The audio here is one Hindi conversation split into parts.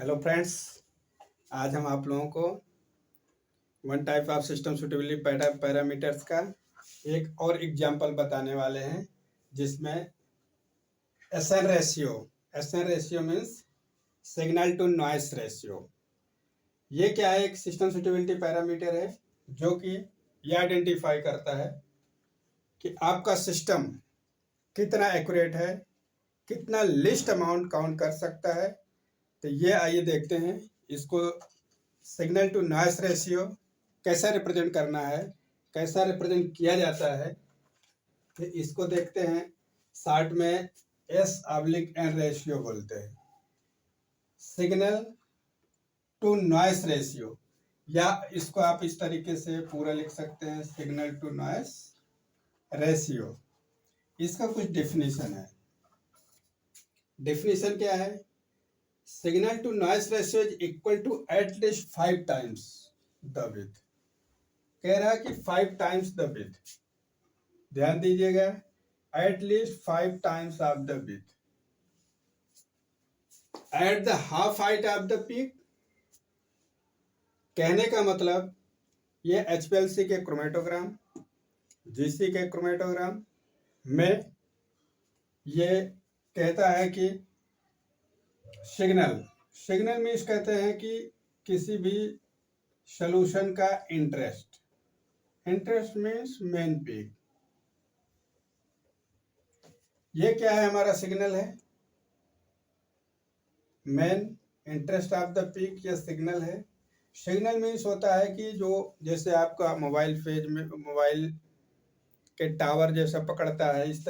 हेलो फ्रेंड्स, आज हम आप लोगों को one type of system suitability parameters का एक और एग्जांपल बताने वाले हैं, जिसमें S N ratio means signal to noise ratio. ये क्या है? एक सिस्टम सुटेबिलिटी पैरामीटर है जो कि ये आइडेंटिफाई करता है कि आपका सिस्टम कितना एक्यूरेट है, कितना लिस्ट अमाउंट काउंट कर सकता है। तो ये आइए देखते हैं इसको सिग्नल टू नॉइस रेशियो कैसा रिप्रेजेंट करना है, कैसा रिप्रेजेंट किया जाता है। तो इसको देखते हैं, शॉर्ट में S/N रेशियो बोलते हैं। सिग्नल टू नॉइस रेशियो, या इसको आप इस तरीके से पूरा लिख सकते हैं, सिग्नल टू नॉइस रेशियो। इसका कुछ डेफिनेशन है। डेफिनेशन क्या है? Signal to noise ratio is equal to at least 5 times the width. कह रहा है कि 5 टाइम्स द विड्थ। ध्यान दीजिएगा, at least 5 times of the width at the half height of the peak. कहने का मतलब ये HPLC के क्रोमेटोग्राम, GC के क्रोमेटोग्राम में ये कहता है कि सिग्नल मीन्स कहते हैं कि किसी भी सॉल्यूशन का इंटरेस्ट मीन्स मेन पीक। ये क्या है? हमारा सिग्नल है, main interest of the peak ये सिग्नल है। सिग्नल मीन्स होता है कि जो जैसे आपका मोबाइल फेज में मोबाइल के टावर जैसा पकड़ता है, इस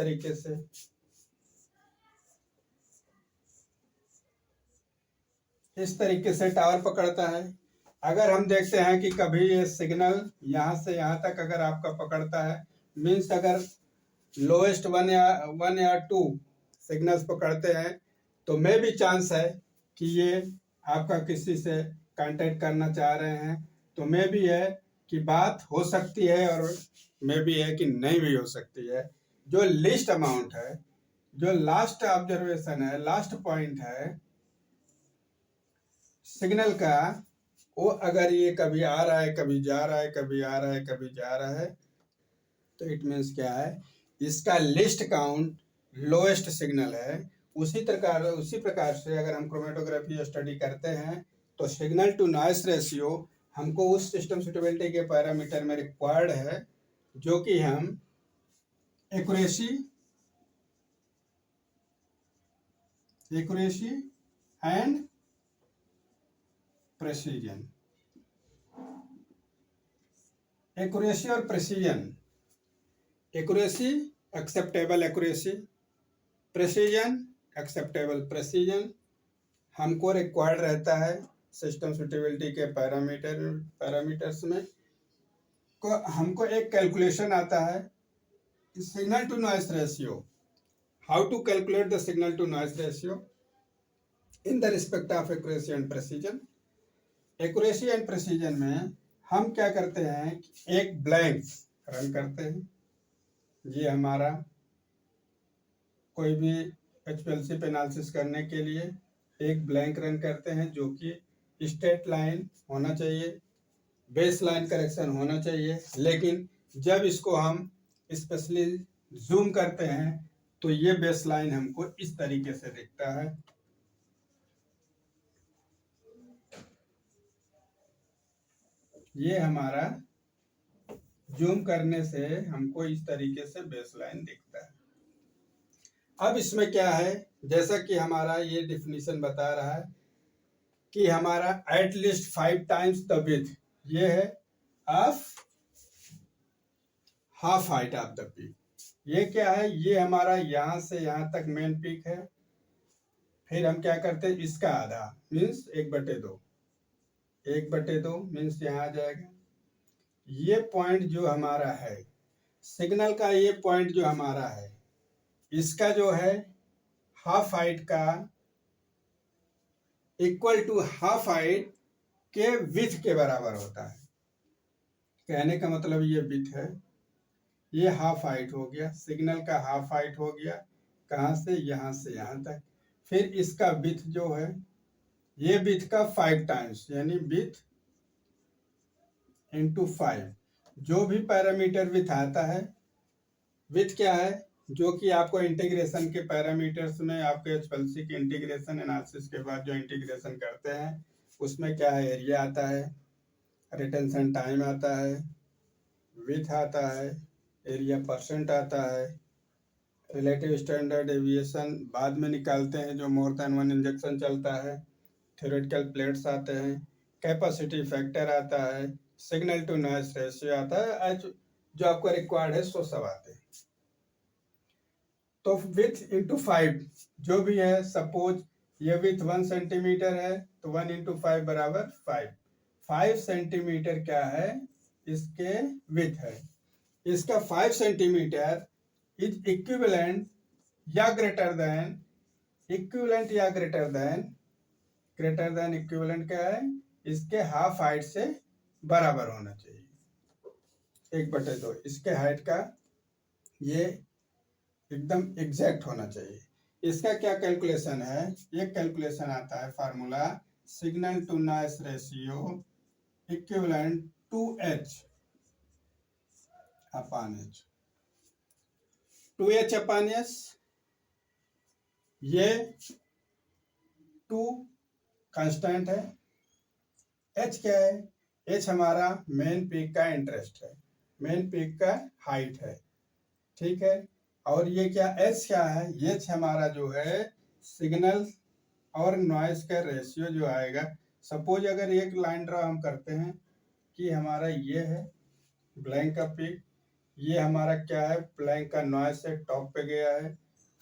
तरीके से टावर पकड़ता है। अगर हम देखते हैं कि कभी ये सिग्नल यहाँ से यहाँ तक अगर आपका पकड़ता है, मीन्स अगर लोएस्ट वन या टू सिग्नल्स पकड़ते हैं, तो मे भी चांस है कि ये आपका किसी से कांटेक्ट करना चाह रहे हैं। तो मे भी है कि बात हो सकती है, और मे भी है कि नहीं भी हो सकती है। जो लिस्ट अमाउंट है, जो लास्ट ऑब्जर्वेशन है, लास्ट पॉइंट है सिग्नल का, वो अगर ये कभी आ रहा है, कभी जा रहा है, कभी आ रहा है, कभी जा रहा है, तो इट मीन्स क्या है? इसका लिस्ट काउंट लोएस्ट सिग्नल है। उसी प्रकार से अगर हम क्रोमेटोग्राफी स्टडी करते हैं, तो सिग्नल टू नॉइस रेशियो हमको उस सिस्टम सुटेबिलिटी के पैरामीटर में रिक्वायर्ड है, जो कि हम एक्यूरेसी एंड प्रेसिजन। एक्यूरेसी और precision, accuracy acceptable accuracy, precision acceptable precision हमको रिक्वायर्ड रहता है सिस्टम सुटेबिलिटी के पैरामीटर्स में। को हमको एक कैलकुलेशन आता है signal to noise ratio. How to calculate the signal to noise ratio in the respect of accuracy and precision. Accuracy and precision में हम क्या करते हैं, एक ब्लैंक रन करते हैं। ये हमारा कोई भी HPLC पे एनालिसिस करने के लिए एक ब्लैंक रन करते हैं, जो कि स्ट्रेट लाइन होना चाहिए, बेस लाइन करेक्शन होना चाहिए। लेकिन जब इसको हम स्पेशली जूम करते हैं, तो ये बेस लाइन हमको इस तरीके से दिखता है। ये हमारा जूम करने से हमको इस तरीके से बेस लाइन दिखता है। अब इसमें क्या है, जैसा कि हमारा ये डिफिनीशन बता रहा है कि हमारा एटलीस्ट 5 टाइम्स द विड्थ, ये है of half height of the peak. ये क्या है? ये हमारा यहाँ से यहाँ तक मेन पीक है। फिर हम क्या करते हैं, इसका आधा मीन्स 1/2, 1/2 मीन्स यहाँ आ जाएगा। ये पॉइंट जो हमारा है सिग्नल का, ये पॉइंट जो हमारा है, इसका जो है हाफ हाइट का इक्वल टू हाफ हाइट के विड्थ के बराबर होता है। कहने का मतलब ये विड्थ है, ये हाफ हाइट हो गया, सिग्नल का हाफ हाइट हो गया, कहाँ से? यहाँ से यहाँ तक। फिर इसका विड्थ जो है ये विथ का 5 टाइम्स, यानी विथ इंटू 5। जो भी पैरामीटर विथ आता है, विथ क्या है, जो कि आपको इंटीग्रेशन के पैरामीटर्स में आपके एचपीएलसी के इंटीग्रेशन एनालिसिस के बाद जो इंटीग्रेशन करते हैं उसमें क्या है, एरिया आता है, रिटेंशन टाइम आता है, विथ आता है, एरिया परसेंट आता है, रिलेटिव स्टैंडर्ड डेविएशन बाद में निकालते हैं जो मोर देन वन इंजेक्शन चलता है, थ्योरेटिकल प्लेट्स आते हैं, कैपेसिटी फैक्टर आता है, सिग्नल टू नॉइस रेशियो आता है, जो आपको रिक्वायर्ड है सो सब आते हैं। तो विथ इंटू 5 जो भी है, सपोज ये विथ 1 सेंटीमीटर है तो 1 इंटू 5 बराबर 5 सेंटीमीटर क्या है, इसके विथ है। इसका 5 सेंटीमीटर इज इक्विवेलेंट या ग्रेटर देन, इक्विवेलेंट या ग्रेटर देन इक्विवेलेंट क्या है, इसके हाफ हाइट से बराबर होना चाहिए, 1/2 इसके हाइट का, ये एकदम एग्जैक्ट होना चाहिए। इसका क्या कैलकुलेशन है, ये कैलकुलेशन आता है formula signal to noise ratio equivalent to H upon H, 2H upon S, ये 2 कांस्टेंट है, H क्या है, H हमारा मेन पीक का इंटरेस्ट है, मेन पीक का हाइट है, ठीक है। और ये क्या एच क्या है, ये हमारा जो है सिग्नल और नॉइस का रेशियो जो आएगा। सपोज अगर एक लाइन ड्रा हम करते हैं कि हमारा ये है ब्लैंक का पीक, ये हमारा क्या है ब्लैंक का नॉइस है, टॉप पे गया है,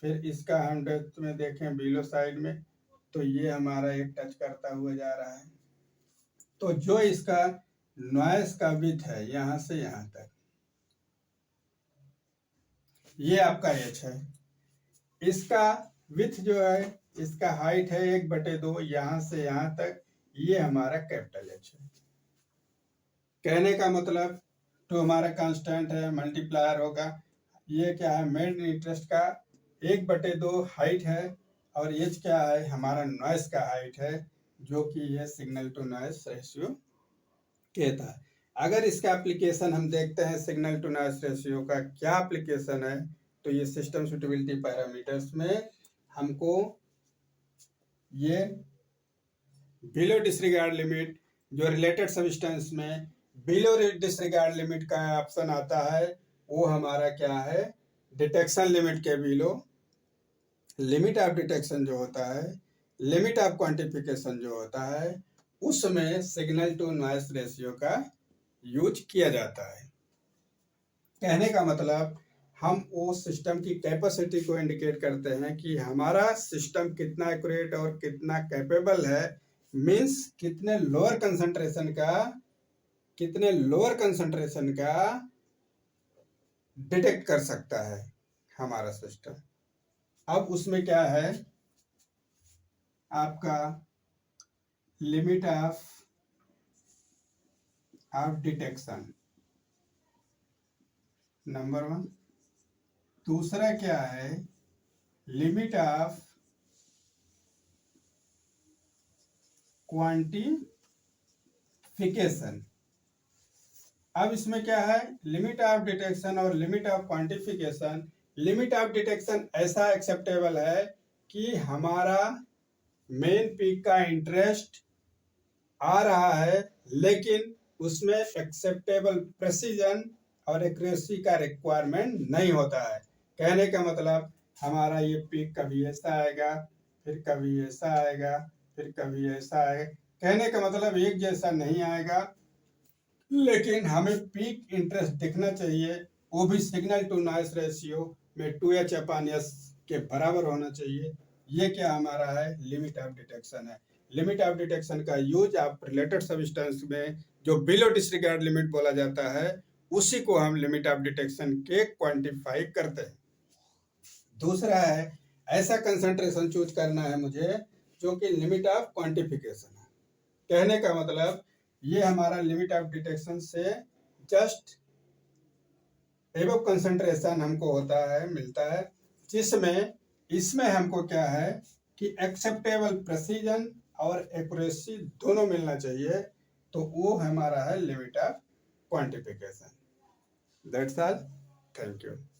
फिर इसका हम डेप्थ में देखें बिलो साइड में तो ये हमारा एक टच करता हुआ जा रहा है। तो जो इसका नॉइस का विड्थ है यहाँ से यहाँ तक, ये आपका एच है, इसका विथ जो है, इसका हाइट है 1/2 यहाँ से यहाँ तक, ये हमारा कैपिटल एच है। कहने का मतलब तो हमारा कांस्टेंट है, मल्टीप्लायर होगा, ये क्या है मेन इंटरेस्ट का 1/2 हाइट है, और एच क्या है हमारा नॉइस का हाइट है, जो कि ये सिग्नल टू नॉइस रेशियो कहता है। अगर इसका एप्लीकेशन हम देखते हैं सिग्नल टू नॉइस रेशियो का क्या एप्लीकेशन है, तो ये सिस्टम सुटेबिलिटी पैरामीटर्स में हमको ये बिलो डिसरिगार्ड लिमिट, जो रिलेटेड सब्सटेंस में बिलो डिसरिगार्ड लिमिट का ऑप्शन आता है, वो हमारा क्या है डिटेक्शन लिमिट के बिलो, लिमिट ऑफ डिटेक्शन जो होता है, लिमिट ऑफ क्वांटिफिकेशन जो होता है, उसमें सिग्नल टू नॉइस रेशियो का यूज किया जाता है। कहने का मतलब हम वो सिस्टम की कैपेसिटी को इंडिकेट करते हैं कि हमारा सिस्टम कितना एक्यूरेट और कितना कैपेबल है, मींस कितने लोअर कंसंट्रेशन का डिटेक्ट कर सकता है हमारा सिस्टम। अब उसमें क्या है आपका लिमिट ऑफ डिटेक्शन नंबर 1, दूसरा क्या है लिमिट ऑफ क्वांटिफिकेशन। अब इसमें क्या है लिमिट ऑफ डिटेक्शन और limit of quantification. Limit of detection ऐसा एक्सेप्टेबल है कि हमारा मेन पीक का इंटरेस्ट आ रहा है, लेकिन उसमें एक्सेप्टेबल प्रेसिजन और एक्यूरेसी का रिक्वायरमेंट नहीं होता है। कहने का मतलब हमारा ये पीक कभी ऐसा आएगा, फिर कभी ऐसा आएगा, फिर कभी ऐसा आएगा। कहने का मतलब एक जैसा नहीं आएगा, लेकिन हमें पीक इंटरेस्ट दिखना चाहिए, वो भी सिग्नल टू नॉइस रेशियो में 2H अपॉन S के बराबर होना चाहिए। ये क्या हमारा है लिमिट ऑफ डिटेक्शन है। लिमिट ऑफ डिटेक्शन का यूज आप रिलेटेड सब्सटेंस में जो बिलो डिसरिगार्ड लिमिट बोला जाता है, उसी को हम लिमिट ऑफ डिटेक्शन के क्वांटिफाई करते हैं। दूसरा है ऐसा कंसंट्रेशन चूज करना है मुझे जो कि लिमिट ऑफ क्वांटिफिकेशन है। कहने का मतलब ये हमारा लिमिट ऑफ डिटेक्शन से जस्ट एबव कंसंट्रेशन हमको होता है, मिलता है, जिसमें इसमें हमको क्या है कि एक्सेप्टेबल प्रेसिजन और एक्यूरेसी दोनों मिलना चाहिए, तो वो हमारा है limit of quantification. That's all. Thank you.